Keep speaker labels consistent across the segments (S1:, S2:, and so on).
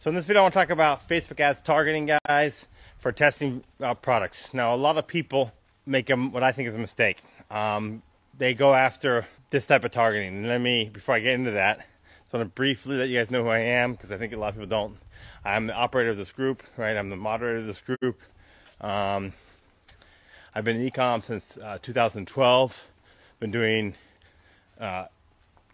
S1: So in this video, I want to talk about Facebook ads targeting, guys, for testing products. Now, a lot of people make what I think is a mistake. They go after this type of targeting. And before I get into that, I just want to briefly let you guys know who I am, because I think a lot of people don't. I'm the operator of this group, right? I'm the moderator of this group. I've been in Ecom since 2012. Been doing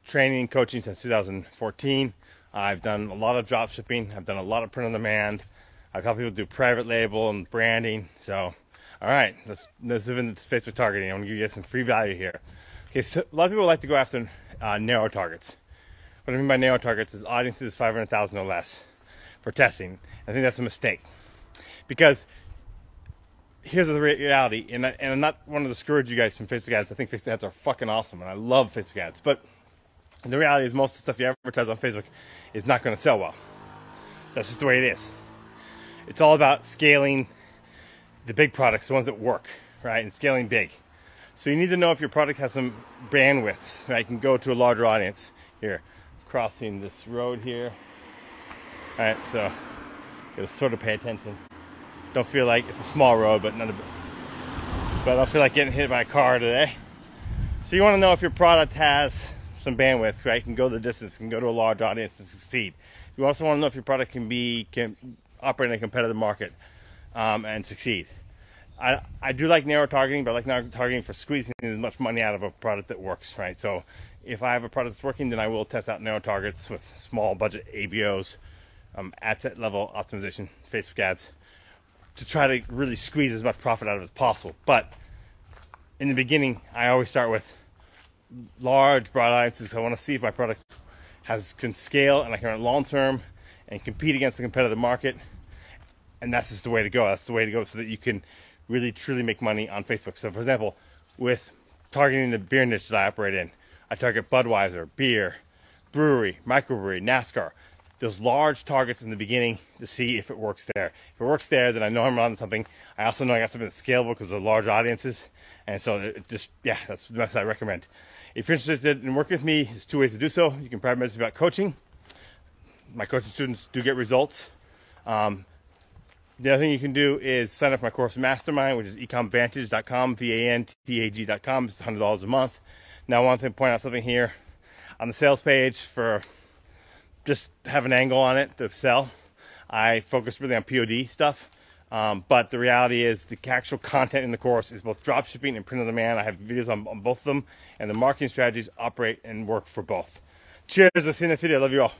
S1: training, coaching since 2014. I've done a lot of drop shipping. I've done a lot of print on demand. I've helped people do private label and branding. So, all right, let's live in this Facebook targeting. I'm gonna give you guys some free value here. Okay, so a lot of people like to go after narrow targets. What I mean by narrow targets is audiences 500,000 or less for testing. I think that's a mistake, because here's the reality, and I'm not one to discourage you guys from Facebook ads. I think Facebook ads are fucking awesome, and I love Facebook ads. But the reality is most of the stuff you advertise on Facebook is not going to sell well. That's just the way it is. It's all about scaling the big products, the ones that work, right? And scaling big. So you need to know if your product has some bandwidth, right? You can go to a larger audience. Here, crossing this road here. All right, so you gotta sort of pay attention. Don't feel like it's a small road, but I don't feel like getting hit by a car today. So you want to know if your product has some bandwidth, right? You can go the distance, can go to a large audience to succeed. You also want to know if your product can operate in a competitive market and succeed. I do like narrow targeting, but I like narrow targeting for squeezing as much money out of a product that works, right? So if I have a product that's working, then I will test out narrow targets with small budget ABOs, ad set level optimization, Facebook ads, to try to really squeeze as much profit out of it as possible. But in the beginning, I always start with large, broad audiences. I want to see if my product can scale and I can run long term and compete against the competitive market. And that's just the way to go. That's the way to go, so that you can really truly make money on Facebook. So for example, with targeting the beer niche that I operate in, I target Budweiser, beer, brewery, microbrewery, NASCAR. Those large targets in the beginning to see if it works there. If it works there, then I know I'm on something. I also know I got something that's scalable because of large audiences. And so that's the best I recommend. If you're interested in working with me, there's two ways to do so. You can private message about coaching. My coaching students do get results. The other thing you can do is sign up for my course Mastermind, which is ecomvantage.com, VANTAG.com. It's $100 a month. Now I want to point out something here on the sales page for just have an angle on it to sell. I focus really on POD stuff. But the reality is the actual content in the course is both drop shipping and print on demand. I have videos on both of them, and the marketing strategies operate and work for both. Cheers. I'll see you in this video. I love you all.